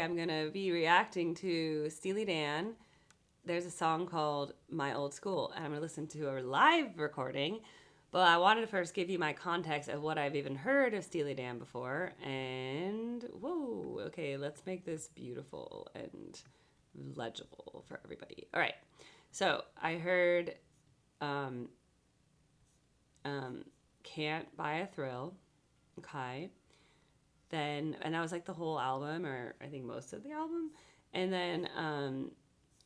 I'm going to be reacting to Steely Dan. There's a song called My Old School, and I'm going to listen to a live recording. But I wanted to first give you my context of what I've even heard of Steely Dan before. And, whoa, okay, let's make this beautiful and legible for everybody. All right, so I heard Can't Buy a Thrill, okay. Then, and that was like the whole album, or I think most of the album. And then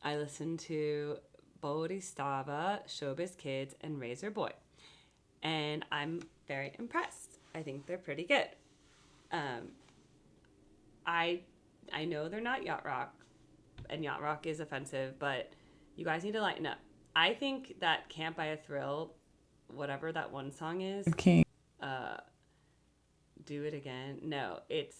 I listened to Bodhisattva, Showbiz Kids, and Razor Boy. And I'm very impressed. I think they're pretty good. I know they're not yacht rock, and yacht rock is offensive, but you guys need to lighten up. I think that Can't Buy a Thrill, whatever that one song is, King. Do It Again. No, it's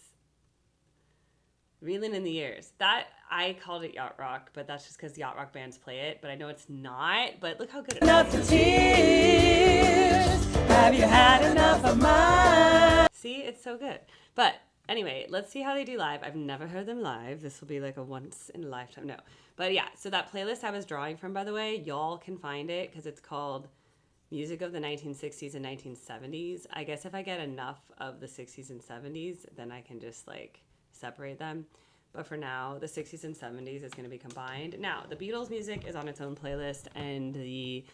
Reeling in the Years. That, I called it yacht rock, but that's just because yacht rock bands play it. But I know it's not. But look how good it is. Enough to tears. Have you had enough of mine? See, it's so good. But anyway, let's see how they do live. I've never heard them live. This will be like a once in a lifetime. No. But yeah, so that playlist I was drawing from, by the way, y'all can find it because it's called Music of the 1960s and 1970s. I guess if I get enough of the 60s and 70s, then I can just like separate them. But for now, the 60s and 70s is going to be combined. Now, the Beatles music is on its own playlist, and the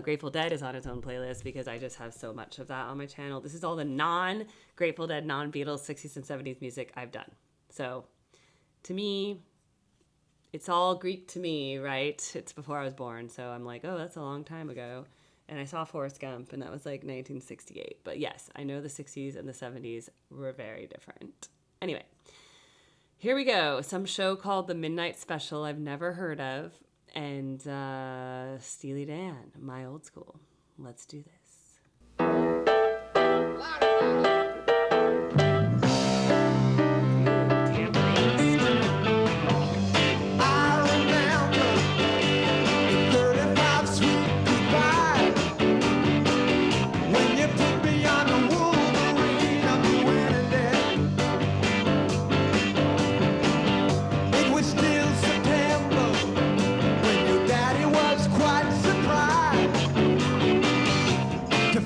Grateful Dead is on its own playlist because I just have so much of that on my channel. This is all the non-Grateful Dead, non-Beatles 60s and 70s music I've done. So to me, it's all Greek to me, right? It's before I was born, so I'm like, oh, that's a long time ago. And I saw Forrest Gump, and that was like 1968. But yes, I know the 60s and the 70s were very different. Anyway, here we go. Some show called The Midnight Special I've never heard of. And Steely Dan, My Old School. Let's do this.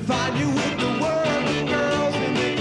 Find you with the world, girls in the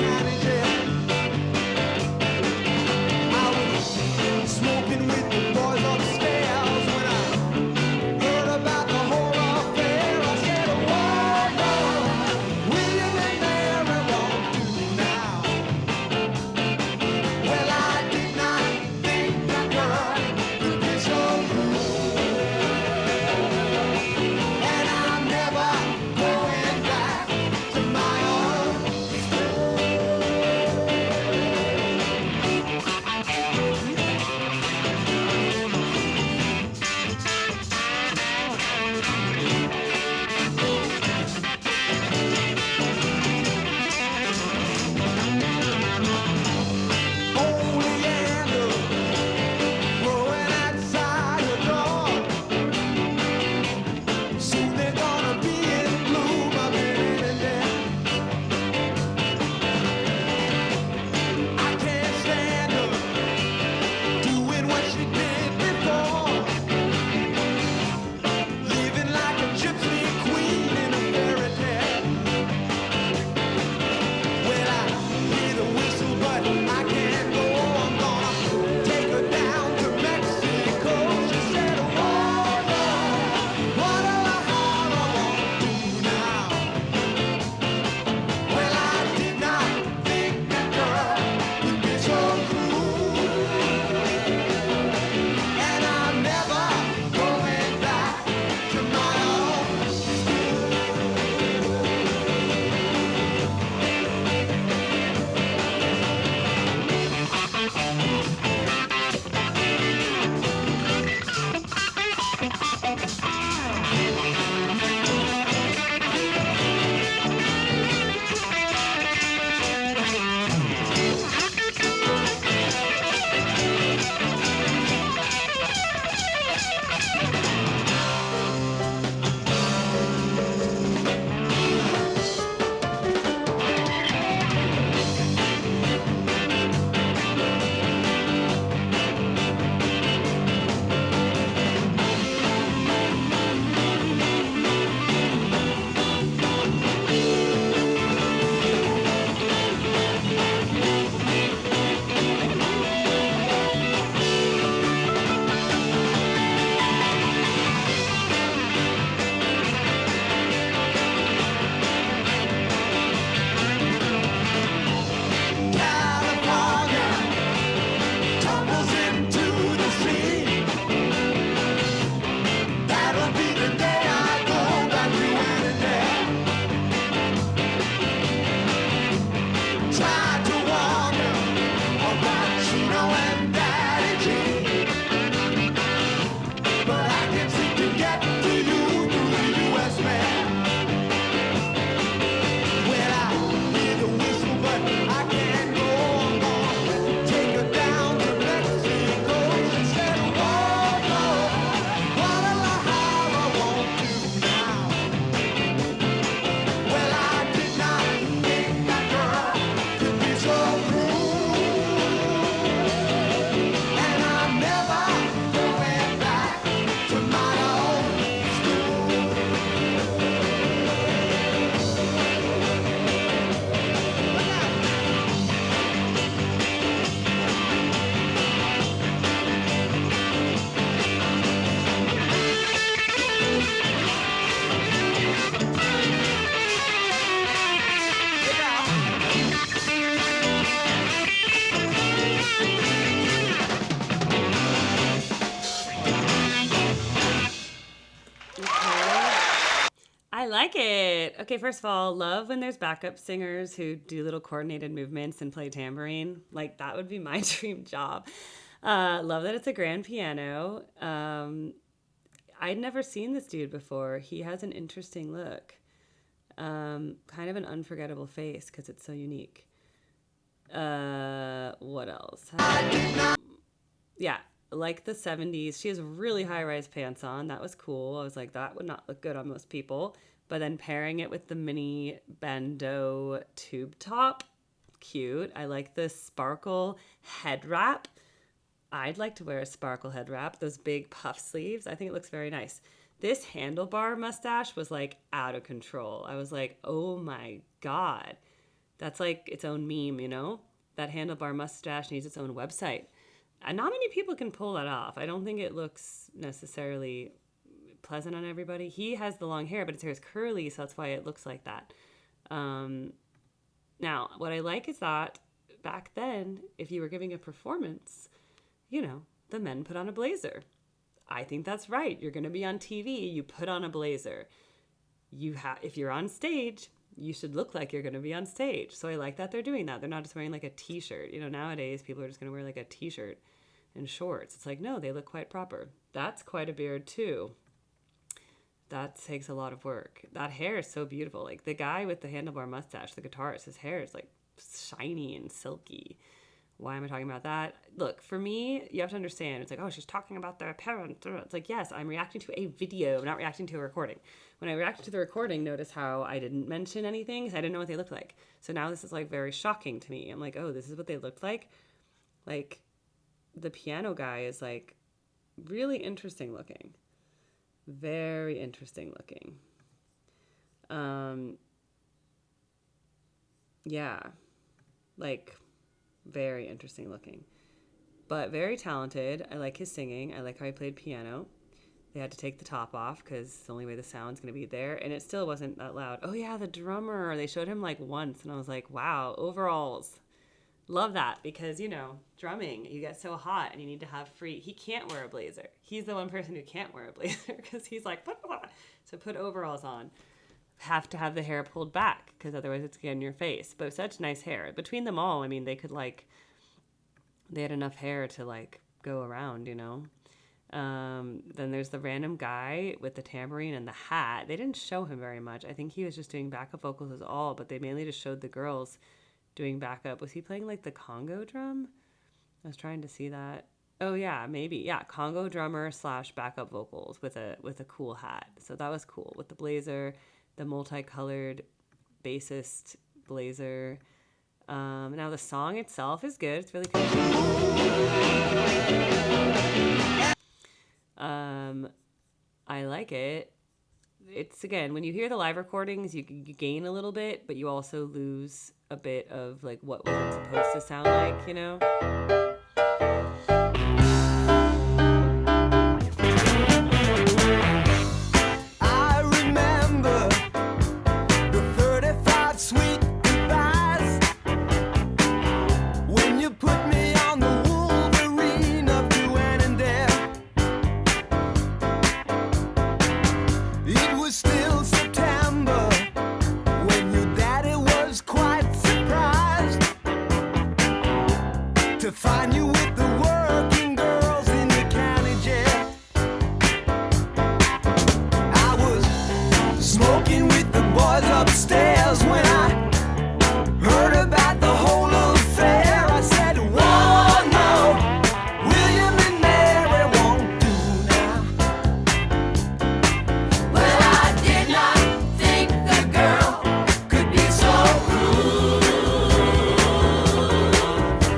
like it. Okay, first of all, love when there's backup singers who do little coordinated movements and play tambourine. Like, that would be my dream job. Love that it's a grand piano. I'd never seen this dude before. He has an interesting look. Kind of an unforgettable face because it's so unique. What else? Yeah, like the 70s. She has really high rise pants on. That was cool. I was like, that would not look good on most people. But then pairing it with the mini bandeau tube top, cute. I like the sparkle head wrap. I'd like to wear a sparkle head wrap, those big puff sleeves. I think it looks very nice. This handlebar mustache was like out of control. I was like, oh my God. That's like its own meme, you know? That handlebar mustache needs its own website. And not many people can pull that off. I don't think it looks necessarily pleasant on everybody. He has the long hair, but his hair is curly, so that's why it looks like that. Now, what I like is that back then, if you were giving a performance, you know, the men put on a blazer. I think that's right. You're going to be on TV, you put on a blazer. If you're on stage, you should look like you're going to be on stage. So I like that they're doing that. They're not just wearing like a t-shirt. You know, nowadays people are just going to wear like a t-shirt and shorts. It's like, no, they look quite proper. That's quite a beard too. That takes a lot of work. That hair is so beautiful. Like the guy with the handlebar mustache, the guitarist, his hair is like shiny and silky. Why am I talking about that? Look, for me, you have to understand. It's like, oh, she's talking about their parents. It's like, yes, I'm reacting to a video. I'm not reacting to a recording. When I reacted to the recording, notice how I didn't mention anything because I didn't know what they looked like. So now this is like very shocking to me. I'm like, oh, this is what they looked like? Like, the piano guy is like really interesting looking. Very interesting looking. Yeah. Like, very interesting looking. But very talented. I like his singing. I like how he played piano. They had to take the top off because it's the only way the sound's going to be there. And it still wasn't that loud. Oh, yeah, the drummer. They showed him like once. And I was like, wow, overalls. Love that because, you know, drumming, you get so hot and you need to have free. He can't wear a blazer. He's the one person who can't wear a blazer because he's like, so put overalls on. Have to have the hair pulled back because otherwise it's getting in your face. But such nice hair. Between them all, I mean, they could like, they had enough hair to like go around, you know. Then there's the random guy with the tambourine and the hat. They didn't show him very much. I think he was just doing backup vocals as all, but they mainly just showed the girls doing backup. Was he playing like the Congo drum? I was trying to see that. Oh yeah, maybe. Yeah, Congo drummer / backup vocals with a cool hat. So that was cool with the blazer, the multicolored bassist blazer. Now the song itself is good. It's really cool. I like it. It's, again, when you hear the live recordings, you gain a little bit, but you also lose a bit of like what was it supposed to sound like, you know? I remember the 35 sweet goodbyes when you put me on the Wolverine up to Annandale. It was still September when your daddy was quite surprised to find you with the working girls in the county jail. I was smoking with the boys upstairs when I heard about the whole affair. I said, one more, William and Mary won't do now. Well, I did not think the girl could be so rude,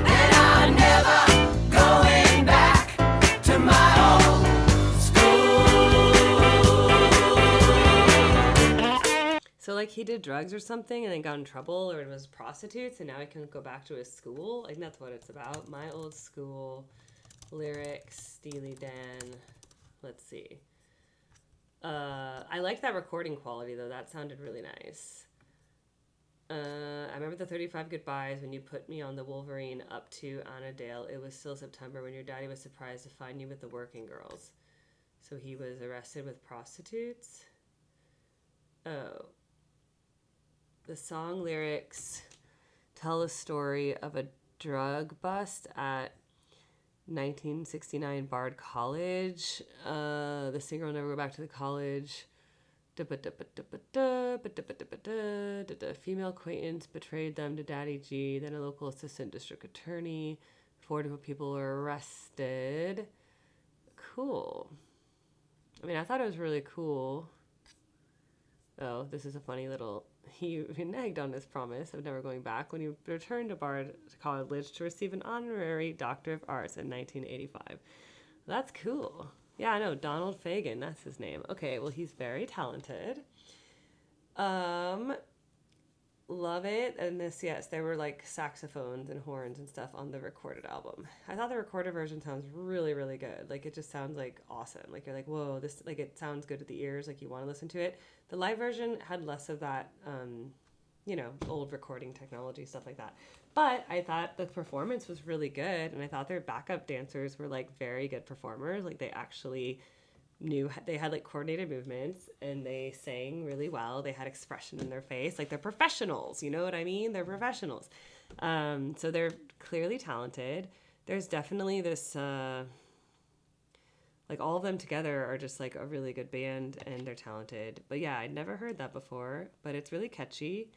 and I'm never going back to my old school. So like he did drugs or something and then got in trouble or was prostitutes and now he can go back to his school. I think that's what it's about. My old school lyrics, Steely Dan. Let's see. I like that recording quality though. That sounded really nice. I remember the 35 goodbyes when you put me on the Wolverine up to Annandale. It was still September when your daddy was surprised to find you with the working girls. So he was arrested with prostitutes. Oh, the song lyrics tell the story of a drug bust at 1969 Bard College. The singer will never go back to the college. Female acquaintance betrayed them to Daddy G, then a local assistant district attorney. 4 different people were arrested. Cool. I mean, I thought it was really cool. Oh, this is a funny little. He reneged on his promise of never going back when he returned to Bard College to receive an honorary Doctor of Arts in 1985. That's cool. Yeah, I know. Donald Fagen, that's his name. Okay, well, he's very talented. Love it. And this, yes, there were like saxophones and horns and stuff on the recorded album. I thought the recorded version sounds really, really good. Like, it just sounds like awesome. Like, you're like, whoa, this, like, it sounds good to the ears. Like, you want to listen to it. The live version had less of that, old recording technology, stuff like that. But I thought the performance was really good. And I thought their backup dancers were like very good performers. Like, they actually they had like coordinated movements and they sang really well. They had expression in their face. Like, they're professionals, you know what I mean? They're professionals. So they're clearly talented. There's definitely this, like, all of them together are just like a really good band and they're talented. But yeah, I'd never heard that before, but it's really catchy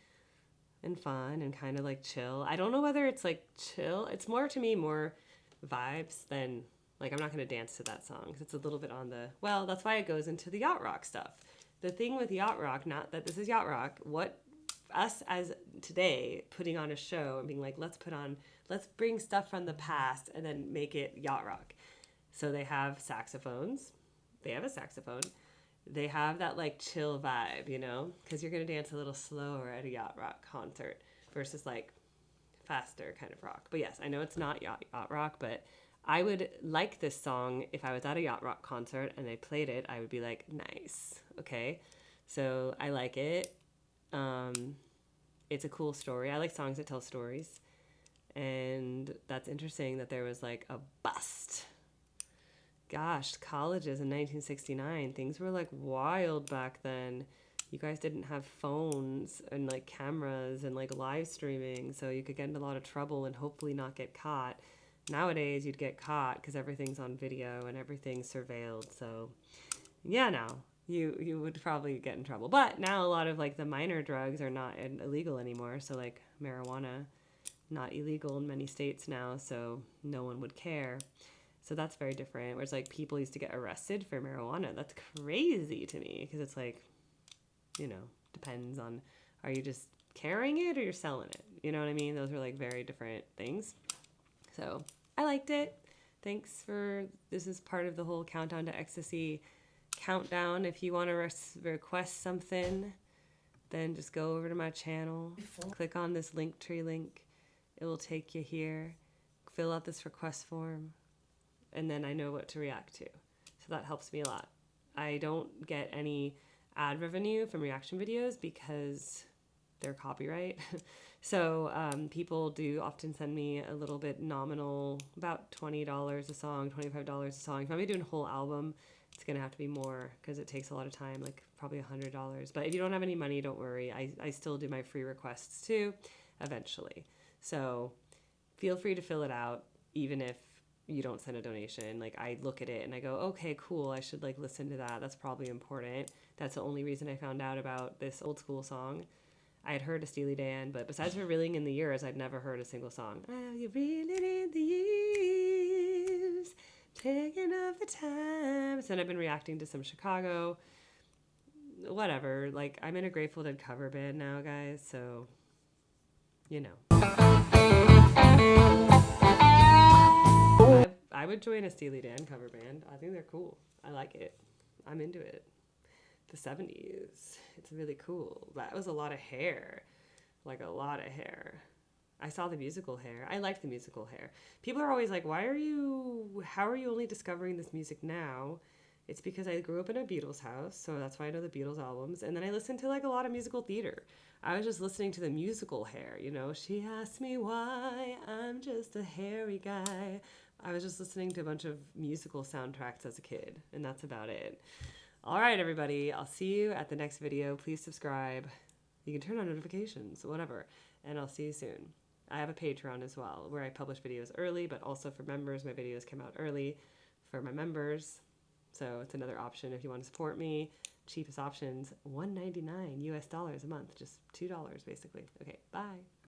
and fun and kind of like chill. I don't know whether it's like chill. It's more, to me, more vibes than, like, I'm not going to dance to that song because it's a little bit on the, well, that's why it goes into the yacht rock stuff. The thing with yacht rock, not that this is yacht rock, what us as today putting on a show and being like, let's bring stuff from the past and then make it yacht rock. So they have saxophones. They have a saxophone. They have that like chill vibe, you know, because you're going to dance a little slower at a yacht rock concert versus like faster kind of rock. But yes, I know it's not yacht rock, but I would like this song if I was at a yacht rock concert and they played it. I would be like, nice. Okay. So I like it. It's a cool story. I like songs that tell stories. And that's interesting that there was like a bust. Gosh, colleges in 1969. Things were like wild back then. You guys didn't have phones and like cameras and like live streaming. So you could get into a lot of trouble and hopefully not get caught. Nowadays, you'd get caught because everything's on video and everything's surveilled. So, yeah, now you would probably get in trouble. But now a lot of like the minor drugs are not illegal anymore. So like marijuana, not illegal in many states now. So no one would care. So that's very different. Whereas like people used to get arrested for marijuana. That's crazy to me because it's like, depends on, are you just carrying it or you're selling it? You know what I mean? Those are like very different things. So I liked it. Thanks this is part of the whole Countdown to Ecstasy countdown. If you want to request something, then just go over to my channel, click on this Linktree link. It will take you here. Fill out this request form, and then I know what to react to. So that helps me a lot. I don't get any ad revenue from reaction videos because they're copyright. So people do often send me a little bit nominal, about $20 a song, $25 a song. If I'm doing a whole album, it's going to have to be more because it takes a lot of time, like probably $100. But if you don't have any money, don't worry. I still do my free requests too, eventually. So feel free to fill it out, even if you don't send a donation. Like, I look at it and I go, okay, cool, I should like listen to that. That's probably important. That's the only reason I found out about this old school song. I had heard a Steely Dan, but besides Reeling in the Years, I'd never heard a single song. Oh, you're reeling in the years, taking up the time. So then I've been reacting to some Chicago, whatever. Like, I'm in a Grateful Dead cover band now, guys, so, I would join a Steely Dan cover band. I think they're cool. I like it. I'm into it. The 70s. It's really cool. That was a lot of hair. Like, a lot of hair. I saw the musical Hair. I liked the musical Hair. People are always like, how are you only discovering this music now? It's because I grew up in a Beatles house, so that's why I know the Beatles albums. And then I listened to like a lot of musical theater. I was just listening to the musical Hair, She asked me why I'm just a hairy guy. I was just listening to a bunch of musical soundtracks as a kid, and that's about it. All right, everybody. I'll see you at the next video. Please subscribe. You can turn on notifications, whatever. And I'll see you soon. I have a Patreon as well where I publish videos early, but also for members, my videos come out early for my members. So it's another option if you want to support me. Cheapest options, $1.99 US a month, just $2 basically. Okay, bye.